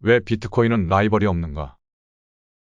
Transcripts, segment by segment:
왜 비트코인은 라이벌이 없는가?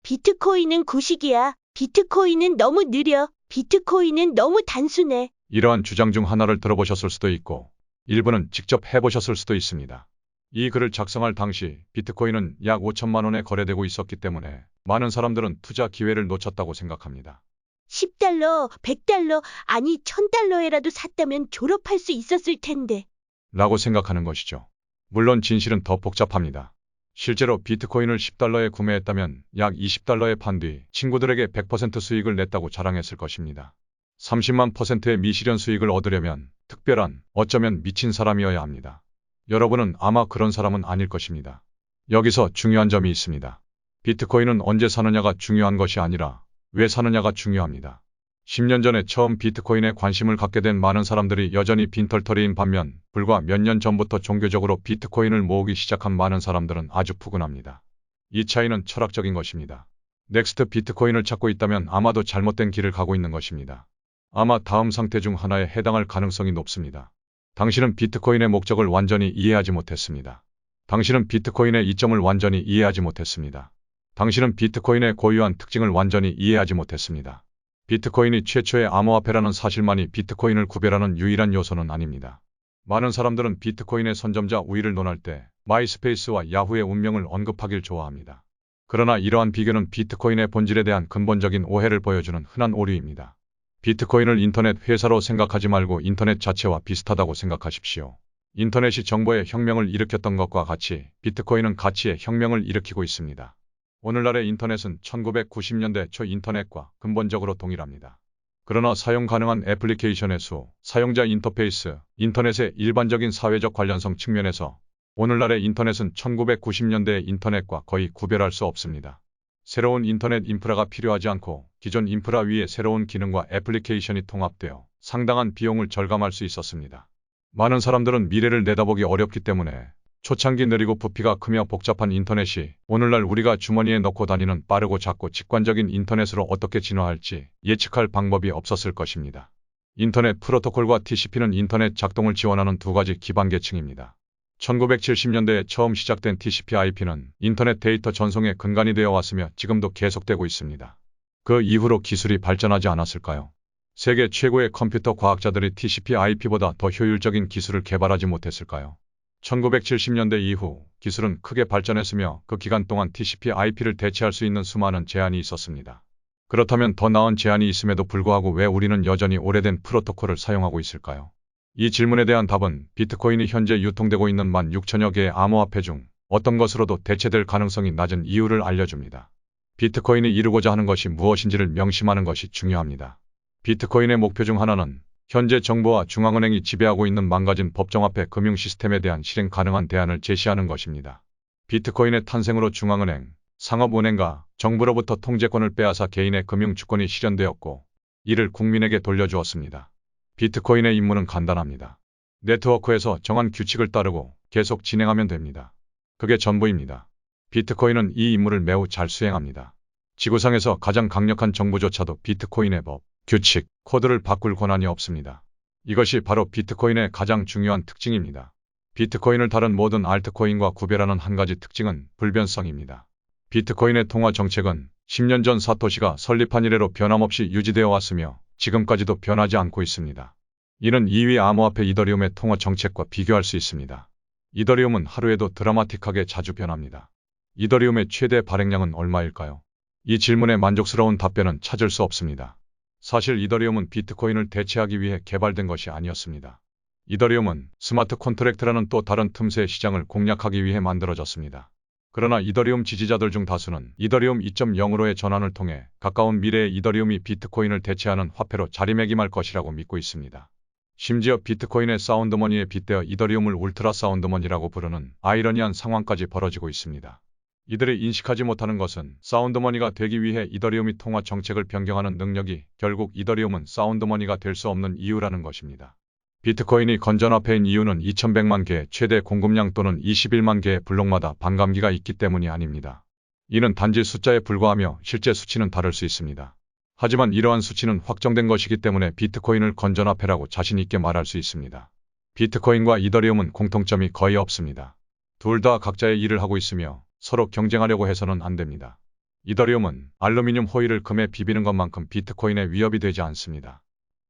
비트코인은 구식이야. 비트코인은 너무 느려. 비트코인은 너무 단순해. 이러한 주장 중 하나를 들어보셨을 수도 있고 일부는 직접 해보셨을 수도 있습니다. 이 글을 작성할 당시 비트코인은 약 5천만 원에 거래되고 있었기 때문에 많은 사람들은 투자 기회를 놓쳤다고 생각합니다. 10달러, 100달러, 아니 1000달러에라도 샀다면 졸업할 수 있었을 텐데. 라고 생각하는 것이죠. 물론 진실은 더 복잡합니다. 실제로 비트코인을 10달러에 구매했다면 약 20달러에 판 뒤 친구들에게 100% 수익을 냈다고 자랑했을 것입니다. 30만 %의 미실현 수익을 얻으려면 특별한, 어쩌면 미친 사람이어야 합니다. 여러분은 아마 그런 사람은 아닐 것입니다. 여기서 중요한 점이 있습니다. 비트코인은 언제 사느냐가 중요한 것이 아니라 왜 사느냐가 중요합니다. 10년 전에 처음 비트코인에 관심을 갖게 된 많은 사람들이 여전히 빈털터리인 반면 불과 몇 년 전부터 종교적으로 비트코인을 모으기 시작한 많은 사람들은 아주 푸근합니다. 이 차이는 철학적인 것입니다. 넥스트 비트코인을 찾고 있다면 아마도 잘못된 길을 가고 있는 것입니다. 아마 다음 상태 중 하나에 해당할 가능성이 높습니다. 당신은 비트코인의 목적을 완전히 이해하지 못했습니다. 당신은 비트코인의 이점을 완전히 이해하지 못했습니다. 당신은 비트코인의 고유한 특징을 완전히 이해하지 못했습니다. 비트코인이 최초의 암호화폐라는 사실만이 비트코인을 구별하는 유일한 요소는 아닙니다. 많은 사람들은 비트코인의 선점자 우위를 논할 때 마이스페이스와 야후의 운명을 언급하길 좋아합니다. 그러나 이러한 비교는 비트코인의 본질에 대한 근본적인 오해를 보여주는 흔한 오류입니다. 비트코인을 인터넷 회사로 생각하지 말고 인터넷 자체와 비슷하다고 생각하십시오. 인터넷이 정보의 혁명을 일으켰던 것과 같이 비트코인은 가치의 혁명을 일으키고 있습니다. 오늘날의 인터넷은 1990년대 초 인터넷과 근본적으로 동일합니다. 그러나 사용 가능한 애플리케이션의 수, 사용자 인터페이스, 인터넷의 일반적인 사회적 관련성 측면에서 오늘날의 인터넷은 1990년대의 인터넷과 거의 구별할 수 없습니다. 새로운 인터넷 인프라가 필요하지 않고 기존 인프라 위에 새로운 기능과 애플리케이션이 통합되어 상당한 비용을 절감할 수 있었습니다. 많은 사람들은 미래를 내다보기 어렵기 때문에 초창기 느리고 부피가 크며 복잡한 인터넷이 오늘날 우리가 주머니에 넣고 다니는 빠르고 작고 직관적인 인터넷으로 어떻게 진화할지 예측할 방법이 없었을 것입니다. 인터넷 프로토콜과 TCP는 인터넷 작동을 지원하는 두 가지 기반 계층입니다. 1970년대에 처음 시작된 TCP/IP는 인터넷 데이터 전송의 근간이 되어 왔으며 지금도 계속되고 있습니다. 그 이후로 기술이 발전하지 않았을까요? 세계 최고의 컴퓨터 과학자들이 TCP/IP보다 더 효율적인 기술을 개발하지 못했을까요? 1970년대 이후 기술은 크게 발전했으며 그 기간 동안 TCP/IP를 대체할 수 있는 수많은 제한이 있었습니다. 그렇다면 더 나은 제한이 있음에도 불구하고 왜 우리는 여전히 오래된 프로토콜을 사용하고 있을까요? 이 질문에 대한 답은 비트코인이 현재 유통되고 있는 16,000여 개의 암호화폐 중 어떤 것으로도 대체될 가능성이 낮은 이유를 알려줍니다. 비트코인이 이루고자 하는 것이 무엇인지를 명심하는 것이 중요합니다. 비트코인의 목표 중 하나는 현재 정부와 중앙은행이 지배하고 있는 망가진 법정화폐 금융 시스템에 대한 실행 가능한 대안을 제시하는 것입니다. 비트코인의 탄생으로 중앙은행, 상업은행과 정부로부터 통제권을 빼앗아 개인의 금융 주권이 실현되었고 이를 국민에게 돌려주었습니다. 비트코인의 임무는 간단합니다. 네트워크에서 정한 규칙을 따르고 계속 진행하면 됩니다. 그게 전부입니다. 비트코인은 이 임무를 매우 잘 수행합니다. 지구상에서 가장 강력한 정부조차도 비트코인의 법, 규칙, 코드를 바꿀 권한이 없습니다. 이것이 바로 비트코인의 가장 중요한 특징입니다. 비트코인을 다른 모든 알트코인과 구별하는 한 가지 특징은 불변성입니다. 비트코인의 통화 정책은 10년 전 사토시가 설립한 이래로 변함없이 유지되어 왔으며 지금까지도 변하지 않고 있습니다. 이는 2위 암호화폐 이더리움의 통화 정책과 비교할 수 있습니다. 이더리움은 하루에도 드라마틱하게 자주 변합니다. 이더리움의 최대 발행량은 얼마일까요? 이 질문에 만족스러운 답변은 찾을 수 없습니다. 사실 이더리움은 비트코인을 대체하기 위해 개발된 것이 아니었습니다. 이더리움은 스마트 콘트랙트라는 또 다른 틈새 시장을 공략하기 위해 만들어졌습니다. 그러나 이더리움 지지자들 중 다수는 이더리움 2.0으로의 전환을 통해 가까운 미래에 이더리움이 비트코인을 대체하는 화폐로 자리매김할 것이라고 믿고 있습니다. 심지어 비트코인의 사운드머니에 빗대어 이더리움을 울트라 사운드머니라고 부르는 아이러니한 상황까지 벌어지고 있습니다. 이들이 인식하지 못하는 것은 사운드머니가 되기 위해 이더리움이 통화 정책을 변경하는 능력이 결국 이더리움은 사운드머니가 될 수 없는 이유라는 것입니다. 비트코인이 건전화폐인 이유는 2100만 개의 최대 공급량 또는 21만 개의 블록마다 반감기가 있기 때문이 아닙니다. 이는 단지 숫자에 불과하며 실제 수치는 다를 수 있습니다. 하지만 이러한 수치는 확정된 것이기 때문에 비트코인을 건전화폐라고 자신 있게 말할 수 있습니다. 비트코인과 이더리움은 공통점이 거의 없습니다. 둘 다 각자의 일을 하고 있으며 서로 경쟁하려고 해서는 안 됩니다. 이더리움은 알루미늄 호일을 금에 비비는 것만큼 비트코인의 위협이 되지 않습니다.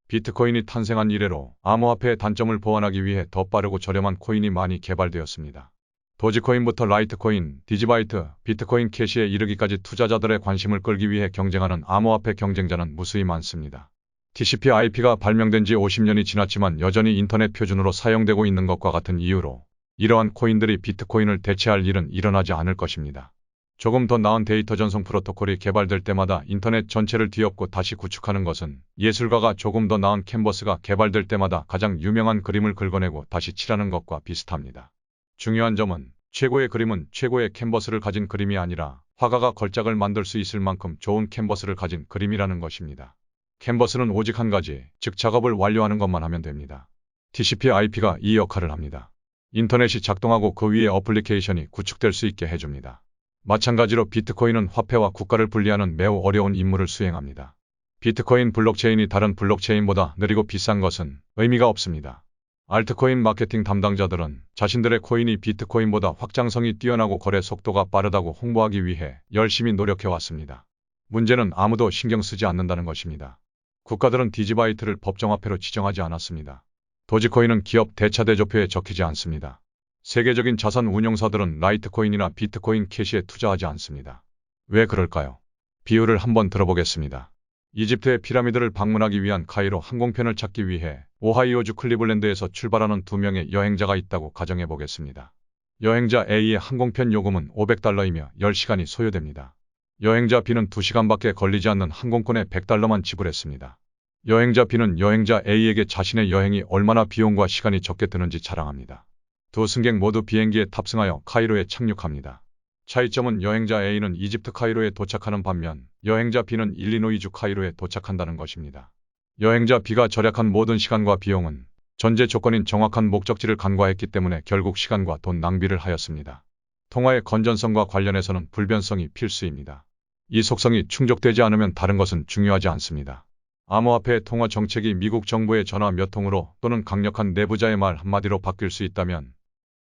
비트코인이 탄생한 이래로 암호화폐의 단점을 보완하기 위해 더 빠르고 저렴한 코인이 많이 개발되었습니다. 도지코인부터 라이트코인, 디지바이트, 비트코인 캐시에 이르기까지 투자자들의 관심을 끌기 위해 경쟁하는 암호화폐 경쟁자는 무수히 많습니다. TCP/IP가 발명된 지 50년이 지났지만 여전히 인터넷 표준으로 사용되고 있는 것과 같은 이유로 이러한 코인들이 비트코인을 대체할 일은 일어나지 않을 것입니다. 조금 더 나은 데이터 전송 프로토콜이 개발될 때마다 인터넷 전체를 뒤엎고 다시 구축하는 것은 예술가가 조금 더 나은 캔버스가 개발될 때마다 가장 유명한 그림을 긁어내고 다시 칠하는 것과 비슷합니다. 중요한 점은 최고의 그림은 최고의 캔버스를 가진 그림이 아니라 화가가 걸작을 만들 수 있을 만큼 좋은 캔버스를 가진 그림이라는 것입니다. 캔버스는 오직 한 가지, 즉 작업을 완료하는 것만 하면 됩니다. TCP/IP가 이 역할을 합니다. 인터넷이 작동하고 그 위에 어플리케이션이 구축될 수 있게 해줍니다. 마찬가지로 비트코인은 화폐와 국가를 분리하는 매우 어려운 임무를 수행합니다. 비트코인 블록체인이 다른 블록체인보다 느리고 비싼 것은 의미가 없습니다. 알트코인 마케팅 담당자들은 자신들의 코인이 비트코인보다 확장성이 뛰어나고 거래 속도가 빠르다고 홍보하기 위해 열심히 노력해왔습니다. 문제는 아무도 신경 쓰지 않는다는 것입니다. 국가들은 디지바이트를 법정화폐로 지정하지 않았습니다. 도지코인은 기업 대차대조표에 적히지 않습니다. 세계적인 자산 운용사들은 라이트코인이나 비트코인 캐시에 투자하지 않습니다. 왜 그럴까요? 비유를 한번 들어보겠습니다. 이집트의 피라미드를 방문하기 위한 카이로 항공편을 찾기 위해 오하이오주 클리블랜드에서 출발하는 2명의 여행자가 있다고 가정해 보겠습니다. 여행자 A의 항공편 요금은 $500이며 10시간이 소요됩니다. 여행자 B는 2시간밖에 걸리지 않는 항공권에 $100만 지불했습니다. 여행자 B는 여행자 A에게 자신의 여행이 얼마나 비용과 시간이 적게 드는지 자랑합니다. 두 승객 모두 비행기에 탑승하여 카이로에 착륙합니다. 차이점은 여행자 A는 이집트 카이로에 도착하는 반면 여행자 B는 일리노이주 카이로에 도착한다는 것입니다. 여행자 B가 절약한 모든 시간과 비용은 전제 조건인 정확한 목적지를 간과했기 때문에 결국 시간과 돈 낭비를 하였습니다. 통화의 건전성과 관련해서는 불변성이 필수입니다. 이 속성이 충족되지 않으면 다른 것은 중요하지 않습니다. 암호화폐의 통화 정책이 미국 정부의 전화 몇 통으로 또는 강력한 내부자의 말 한마디로 바뀔 수 있다면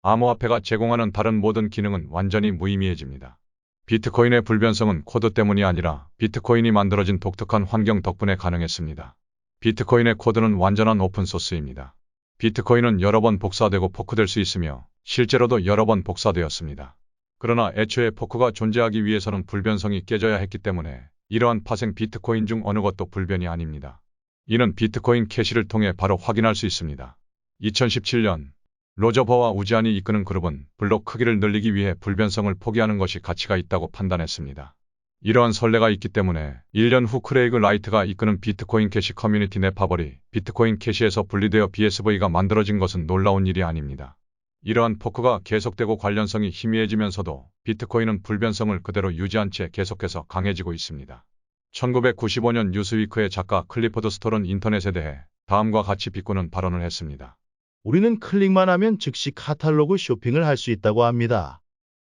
암호화폐가 제공하는 다른 모든 기능은 완전히 무의미해집니다. 비트코인의 불변성은 코드 때문이 아니라 비트코인이 만들어진 독특한 환경 덕분에 가능했습니다. 비트코인의 코드는 완전한 오픈소스입니다. 비트코인은 여러 번 복사되고 포크될 수 있으며 실제로도 여러 번 복사되었습니다. 그러나 애초에 포크가 존재하기 위해서는 불변성이 깨져야 했기 때문에 이러한 파생 비트코인 중 어느 것도 불변이 아닙니다. 이는 비트코인 캐시를 통해 바로 확인할 수 있습니다. 2017년 로저 버와 우지안이 이끄는 그룹은 블록 크기를 늘리기 위해 불변성을 포기하는 것이 가치가 있다고 판단했습니다. 이러한 선례가 있기 때문에 1년 후 크레이그 라이트가 이끄는 비트코인 캐시 커뮤니티 네파벌이 비트코인 캐시에서 분리되어 BSV가 만들어진 것은 놀라운 일이 아닙니다. 이러한 포크가 계속되고 관련성이 희미해지면서도 비트코인은 불변성을 그대로 유지한 채 계속해서 강해지고 있습니다. 1995년 뉴스위크의 작가 클리포드 스톨은 인터넷에 대해 다음과 같이 비꼬는 발언을 했습니다. 우리는 클릭만 하면 즉시 카탈로그 쇼핑을 할 수 있다고 합니다.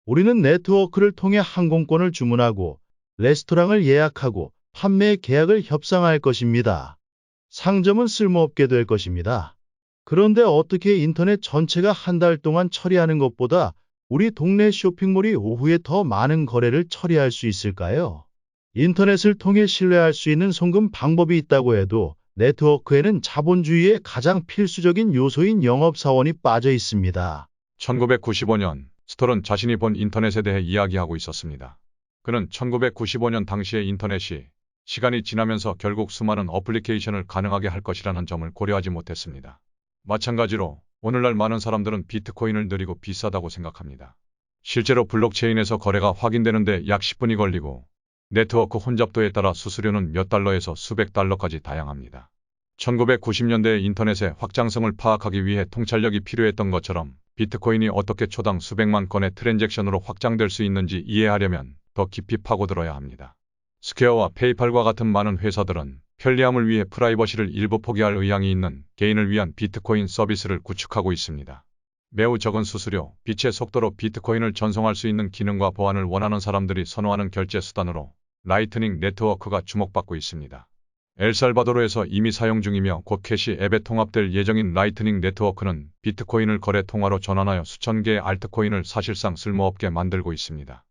우리는 네트워크를 통해 항공권을 주문하고 레스토랑을 예약하고 판매 계약을 협상할 것입니다. 상점은 쓸모없게 될 것입니다. 그런데 어떻게 인터넷 전체가 한 달 동안 처리하는 것보다 우리 동네 쇼핑몰이 오후에 더 많은 거래를 처리할 수 있을까요? 인터넷을 통해 신뢰할 수 있는 송금 방법이 있다고 해도 네트워크에는 자본주의의 가장 필수적인 요소인 영업사원이 빠져 있습니다. 1995년 스톨은 자신이 본 인터넷에 대해 이야기하고 있었습니다. 그는 1995년 당시의 인터넷이 시간이 지나면서 결국 수많은 어플리케이션을 가능하게 할 것이라는 점을 고려하지 못했습니다. 마찬가지로 오늘날 많은 사람들은 비트코인을 느리고 비싸다고 생각합니다. 실제로 블록체인에서 거래가 확인되는데 약 10분이 걸리고 네트워크 혼잡도에 따라 수수료는 몇 달러에서 수백 달러까지 다양합니다. 1990년대의 인터넷의 확장성을 파악하기 위해 통찰력이 필요했던 것처럼 비트코인이 어떻게 초당 수백만 건의 트랜잭션으로 확장될 수 있는지 이해하려면 더 깊이 파고들어야 합니다. 스퀘어와 페이팔과 같은 많은 회사들은 편리함을 위해 프라이버시를 일부 포기할 의향이 있는 개인을 위한 비트코인 서비스를 구축하고 있습니다. 매우 적은 수수료, 빛의 속도로 비트코인을 전송할 수 있는 기능과 보안을 원하는 사람들이 선호하는 결제 수단으로 라이트닝 네트워크가 주목받고 있습니다. 엘살바도르에서 이미 사용 중이며 곧 캐시 앱에 통합될 예정인 라이트닝 네트워크는 비트코인을 거래 통화로 전환하여 수천 개의 알트코인을 사실상 쓸모없게 만들고 있습니다.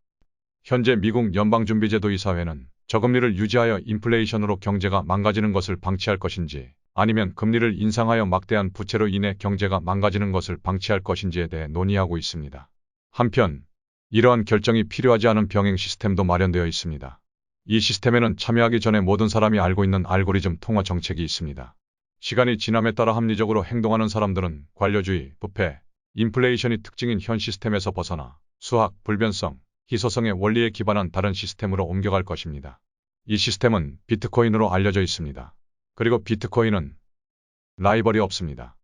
현재 미국 연방준비제도 이사회는 저금리를 유지하여 인플레이션으로 경제가 망가지는 것을 방치할 것인지 아니면 금리를 인상하여 막대한 부채로 인해 경제가 망가지는 것을 방치할 것인지에 대해 논의하고 있습니다. 한편 이러한 결정이 필요하지 않은 병행 시스템도 마련되어 있습니다. 이 시스템에는 참여하기 전에 모든 사람이 알고 있는 알고리즘 통화 정책이 있습니다. 시간이 지남에 따라 합리적으로 행동하는 사람들은 관료주의, 부패, 인플레이션이 특징인 현 시스템에서 벗어나 수학, 불변성, 희소성의 원리에 기반한 다른 시스템으로 옮겨갈 것입니다. 이 시스템은 비트코인으로 알려져 있습니다. 그리고 비트코인은 라이벌이 없습니다.